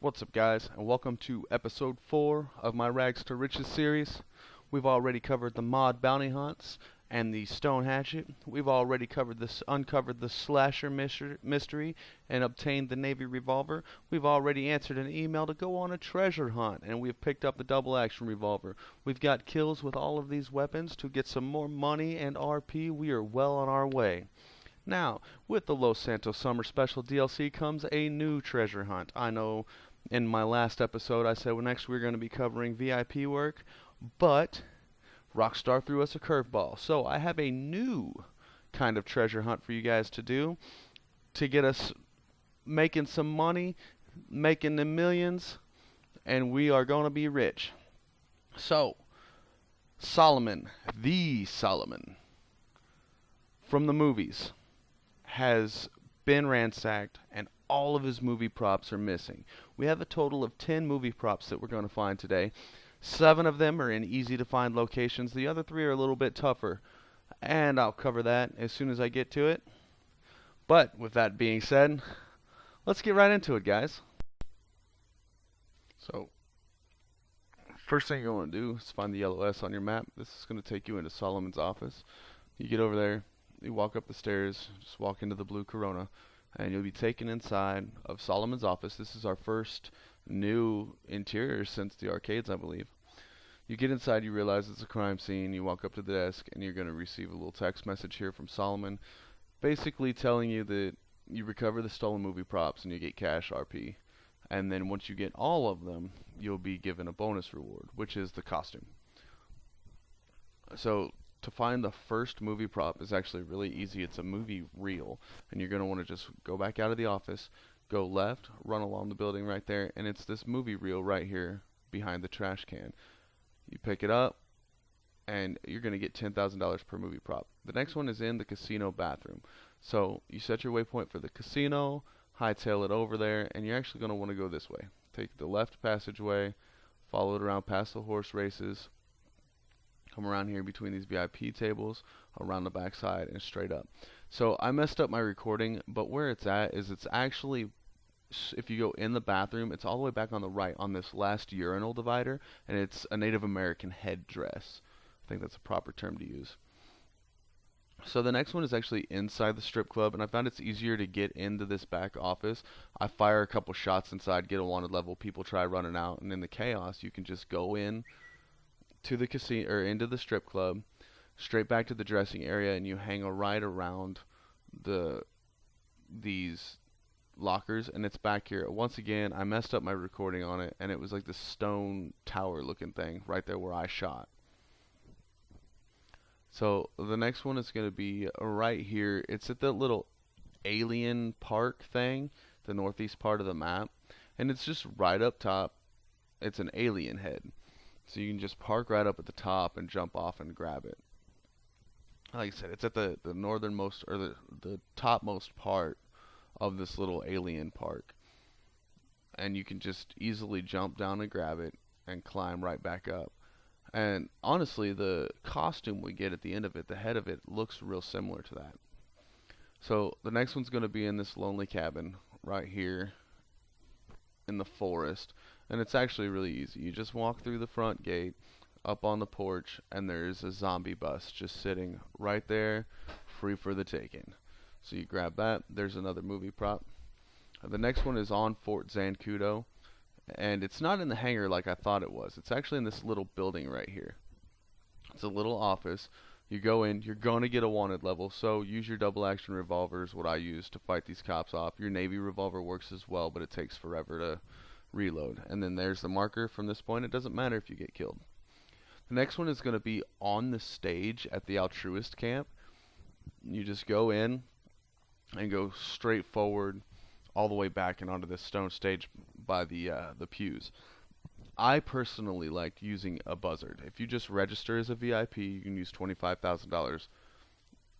What's up, guys, and welcome to episode 4 of my Rags to Riches series. We've already covered the mod bounty hunts and the stone hatchet. We've already uncovered the slasher mystery and obtained the Navy revolver. We've already answered an email to go on a treasure hunt, and we've picked up the double action revolver. We've got kills with all of these weapons to get some more money and RP. We are well on our way. Now, with the Los Santos Summer Special DLC comes a new treasure hunt. I know in my last episode I said next we're going to be covering VIP work, but Rockstar threw us a curveball. So I have a new kind of treasure hunt for you guys to do to get us making some money, making the millions, and we are going to be rich. So, Solomon, the Solomon from the movies, has been ransacked and all of his movie props are missing. We have a total of 10 movie props that we're going to find today. 7 of them are in easy to find locations. The other 3 are a little bit tougher, and I'll cover that as soon as I get to it. But with that being said, let's get right into it, guys. So, first thing you're going to do is find the yellow S on your map. This is going to take you into Solomon's office. You get over there, you walk up the stairs, just walk into the blue Corona, and you'll be taken inside of Solomon's office. This is our first new interior since the arcades, I believe. You get inside, you realize it's a crime scene, you walk up to the desk, and you're going to receive a little text message here from Solomon, basically telling you that you recover the stolen movie props and you get cash RP. And then once you get all of them, you'll be given a bonus reward, which is the costume. So, to find the first movie prop is actually really easy. It's a movie reel, and you're going to want to just go back out of the office, go left, run along the building right there, and it's this movie reel right here behind the trash can. You pick it up, and you're going to get $10,000 per movie prop. The next one is in the casino bathroom. So you set your waypoint for the casino, hightail it over there, and you're actually going to want to go this way. Take the left passageway, follow it around past the horse races, come around here between these VIP tables, around the backside, and straight up. So I messed up my recording, but where it's at is it's actually, if you go in the bathroom, it's all the way back on the right on this last urinal divider, and it's a Native American headdress. I think that's a proper term to use. So the next one is actually inside the strip club, and I found it's easier to get into this back office. I fire a couple shots inside, get a wanted level, people try running out, and in the chaos you can just go in to the casino or into the strip club, straight back to the dressing area, and you hang a right around these lockers, and it's back here. Once again, I messed up my recording on it, and it was like this stone tower looking thing right there where I shot. So the next one is going to be right here. It's at the little alien park thing, the northeast part of the map, and it's just right up top. It's an alien head. So you can just park right up at the top and jump off and grab it. Like I said, it's at the northernmost, or the topmost part of this little alien park. And you can just easily jump down and grab it and climb right back up. And honestly, the costume we get at the end of it, the head of it, looks real similar to that. So the next one's going to be in this lonely cabin right here in the forest. And it's actually really easy. You just walk through the front gate, up on the porch, and there's a zombie bus just sitting right there, free for the taking. So you grab that. There's another movie prop. The next one is on Fort Zancudo, and it's not in the hangar like I thought it was. It's actually in this little building right here. It's a little office. You go in, you're going to get a wanted level, so use your double action revolvers, what I use to fight these cops off. Your Navy revolver works as well, but it takes forever to reload. And then there's the marker from this point. It doesn't matter if you get killed. The next one is going to be on the stage at the altruist camp. You just go in and go straight forward all the way back and onto this stone stage by the pews. I personally liked using a buzzard. If you just register as a VIP, you can use $25,000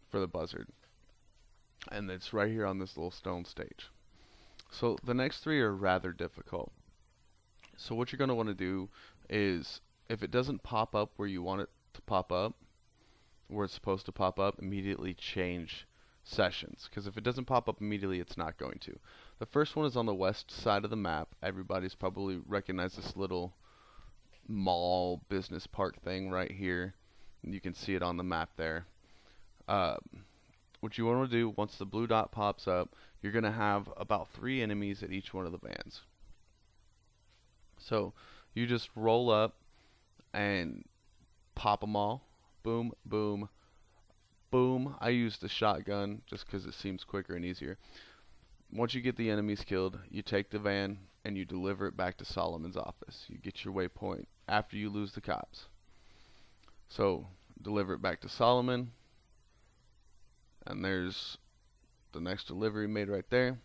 for the buzzard. And it's right here on this little stone stage. So the next 3 are rather difficult. So what you're going to want to do is, if it doesn't pop up where you want it to pop up, where it's supposed to pop up, immediately change sessions, because if it doesn't pop up immediately, it's not going to. The first one is on the west side of the map. Everybody's probably recognized this little mall business park thing right here. You can see it on the map there. Uh, what you want to do once the blue dot pops up, you're going to have about 3 enemies at each one of the vans. So you just roll up and pop them all. Boom, boom, boom. I use the shotgun just because it seems quicker and easier. Once you get the enemies killed, you take the van and you deliver it back to Solomon's office. You get your waypoint after you lose the cops. So deliver it back to Solomon, and there's the next delivery made right there.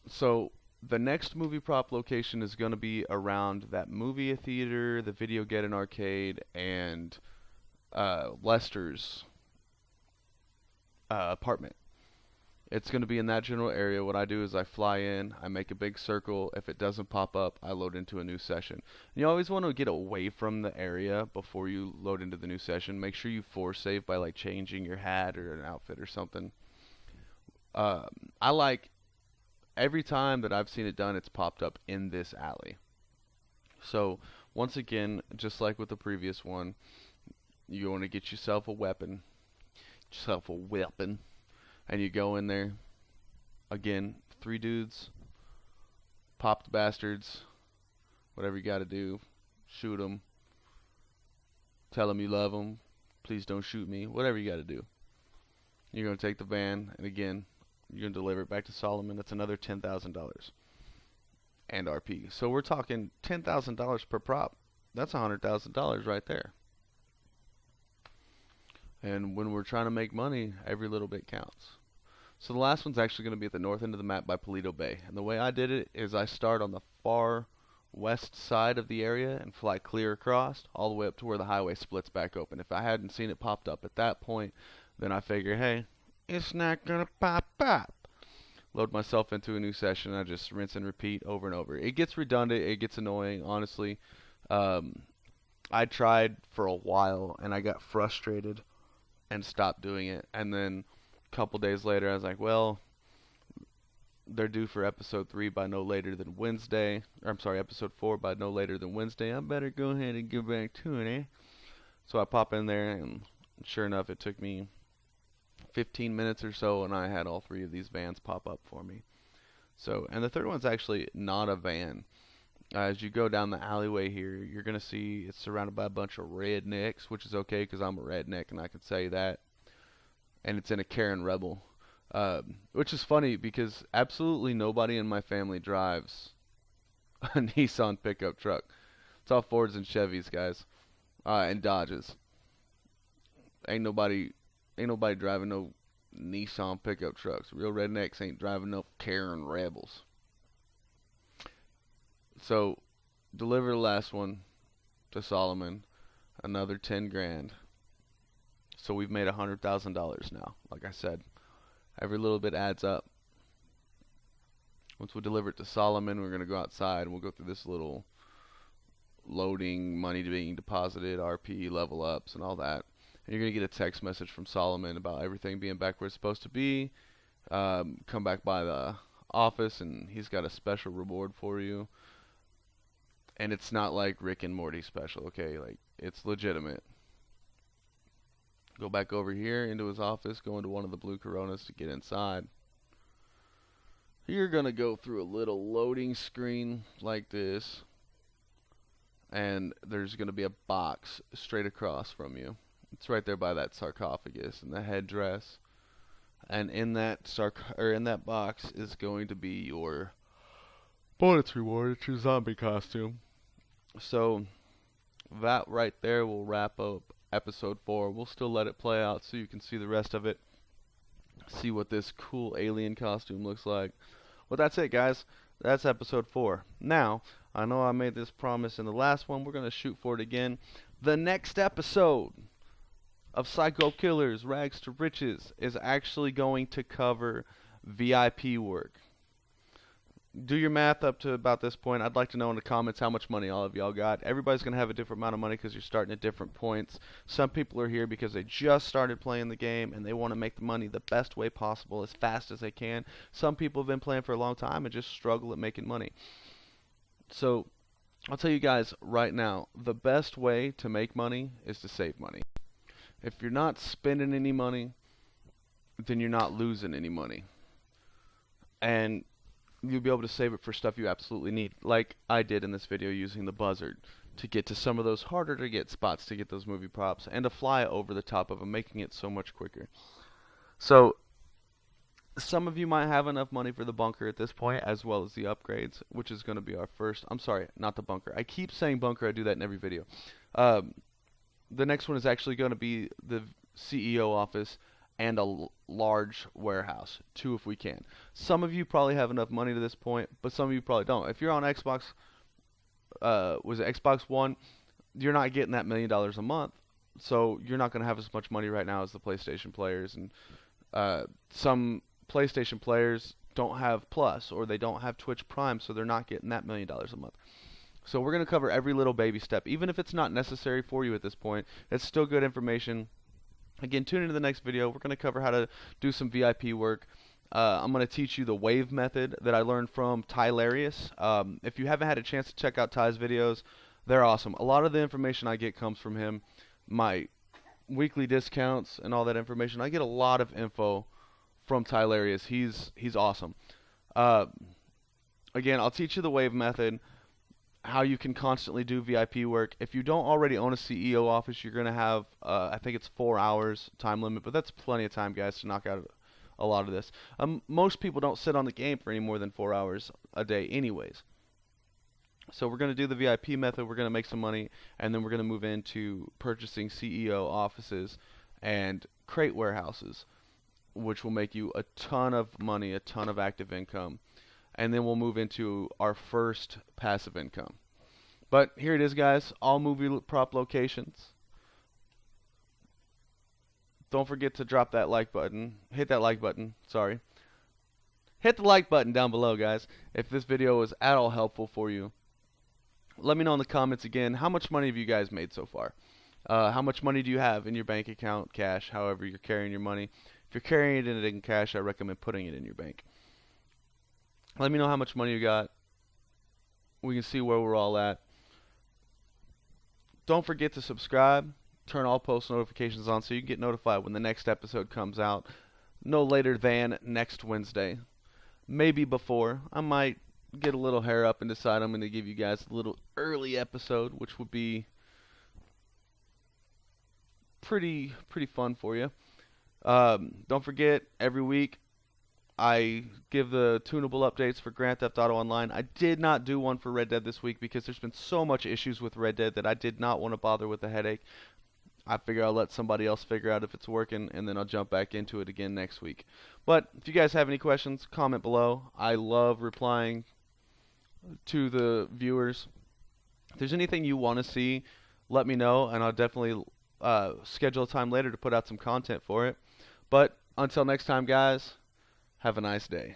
So the next movie prop location is going to be around that movie theater, the Video Get an Arcade, and Lester's apartment. It's going to be in that general area. What I do is I fly in, I make a big circle. If it doesn't pop up, I load into a new session. And you always want to get away from the area before you load into the new session. Make sure you force save by like changing your hat or an outfit or something. I like every time that I've seen it done, it's popped up in this alley. So once again, just like with the previous one, you want to get yourself a weapon. And you go in there, again, 3 dudes, pop the bastards, whatever you got to do, shoot them, tell them you love them, please don't shoot me, whatever you got to do. You're going to take the van, and again, you're going to deliver it back to Solomon. That's another $10,000 and RP. So we're talking $10,000 per prop. That's $100,000 right there. And when we're trying to make money, every little bit counts. So the last one's actually going to be at the north end of the map by Paleto Bay. And the way I did it is I start on the far west side of the area and fly clear across all the way up to where the highway splits back open. If I hadn't seen it popped up at that point, then I figure, hey, it's not going to pop up. Load myself into a new session. I just rinse and repeat over and over. It gets redundant. It gets annoying, honestly. I tried for a while and I got frustrated and stopped doing it. And then a couple days later, I was like, well, they're due for episode 3 by no later than Wednesday. Or I'm sorry, episode 4 by no later than Wednesday. I better go ahead and get back to it, eh? So I pop in there, and sure enough, it took me 15 minutes or so, and I had all 3 of these vans pop up for me. So, and the third one's actually not a van. As you go down the alleyway here, you're going to see it's surrounded by a bunch of rednecks, which is okay because I'm a redneck and I can say that. And it's in a Karen Rebel, which is funny because absolutely nobody in my family drives a Nissan pickup truck. It's all Fords and Chevys, guys, and Dodges. Ain't nobody driving no Nissan pickup trucks. Real rednecks ain't driving no Karen Rebels. So, deliver the last one to Solomon, another 10 grand. So we've made $100,000 now. Like I said, every little bit adds up. Once we deliver it to Solomon, we're going to go outside and we'll go through this little loading, money being deposited, RP, level ups, and all that. And you're going to get a text message from Solomon about everything being back where it's supposed to be. Come back by the office and he's got a special reward for you. And it's not like Rick and Morty special, okay? Like, it's legitimate. Go back over here into his office, go into one of the blue Coronas to get inside. You're going to go through a little loading screen like this. And there's going to be a box straight across from you. It's right there by that sarcophagus and the headdress. And in that box is going to be your bonus reward. It's your zombie costume. So that right there will wrap up episode 4. We'll still let it play out so you can see the rest of it. See what this cool alien costume looks like. Well, that's it, guys. That's episode 4. Now, I know I made this promise in the last one. We're going to shoot for it again. The next episode of Psycho Killers Rags to Riches is actually going to cover VIP work. do your math up to about this point. I'd like to know in the comments how much money all of y'all got. Everybody's going to have a different amount of money because you're starting at different points. Some people are here because they just started playing the game and they want to make the money the best way possible as fast as they can. Some people have been playing for a long time and just struggle at making money. So I'll tell you guys right now, the best way to make money is to save money. If you're not spending any money, then you're not losing any money. And you'll be able to save it for stuff you absolutely need, like I did in this video using the buzzard to get to some of those harder to get spots to get those movie props and to fly over the top of them, making it so much quicker. So some of you might have enough money for the bunker at this point, as well as the upgrades, which is going to be our first. I'm sorry, not the bunker. I keep saying bunker. I do that in every video. The next one is actually going to be the CEO office and a large warehouse, 2 if we can. Some of you probably have enough money to this point, but some of you probably don't. If you're on Xbox, was it Xbox One, you're not getting that $1 million a month, so you're not going to have as much money right now as the PlayStation players. And some PlayStation players don't have Plus, or they don't have Twitch Prime, so they're not getting that $1 million a month. So we're going to cover every little baby step. Even if it's not necessary for you at this point, it's still good information. Again, tune into the next video. We're going to cover how to do some VIP work. I'm going to teach you the wave method that I learned from Tylarius. If you haven't had a chance to check out Ty's videos, they're awesome. A lot of the information I get comes from him. My weekly discounts and all that information. I get a lot of info from Tylarius. He's awesome. Again, I'll teach you the wave method, how you can constantly do VIP work. If you don't already own a CEO office, you're going to have, I think it's 4 hours time limit, but that's plenty of time, guys, to knock out a lot of this. Most people don't sit on the game for any more than 4 hours a day anyways. So we're going to do the VIP method, we're going to make some money, and then we're going to move into purchasing CEO offices and crate warehouses, which will make you a ton of money, a ton of active income. And then we'll move into our first passive income. But here it is, guys, all movie prop locations. Don't forget to drop that like button. Hit that like button, sorry. Hit the like button down below, guys, if this video was at all helpful for you. Let me know in the comments again, how much money have you guys made so far? How much money do you have in your bank account, cash, however you're carrying your money? If you're carrying it in cash, I recommend putting it in your bank. Let me know how much money you got. We can see where we're all at. Don't forget to subscribe. Turn all post notifications on so you can get notified when the next episode comes out. No later than next Wednesday. Maybe before. I might get a little hair up and decide I'm going to give you guys a little early episode, which would be pretty fun for you. Don't forget, every week I give the tunable updates for Grand Theft Auto Online. I did not do one for Red Dead this week because there's been so much issues with Red Dead that I did not want to bother with the headache. I figure I'll let somebody else figure out if it's working, and then I'll jump back into it again next week. But if you guys have any questions, comment below. I love replying to the viewers. If there's anything you want to see, let me know, and I'll definitely schedule a time later to put out some content for it. But until next time, guys, have a nice day.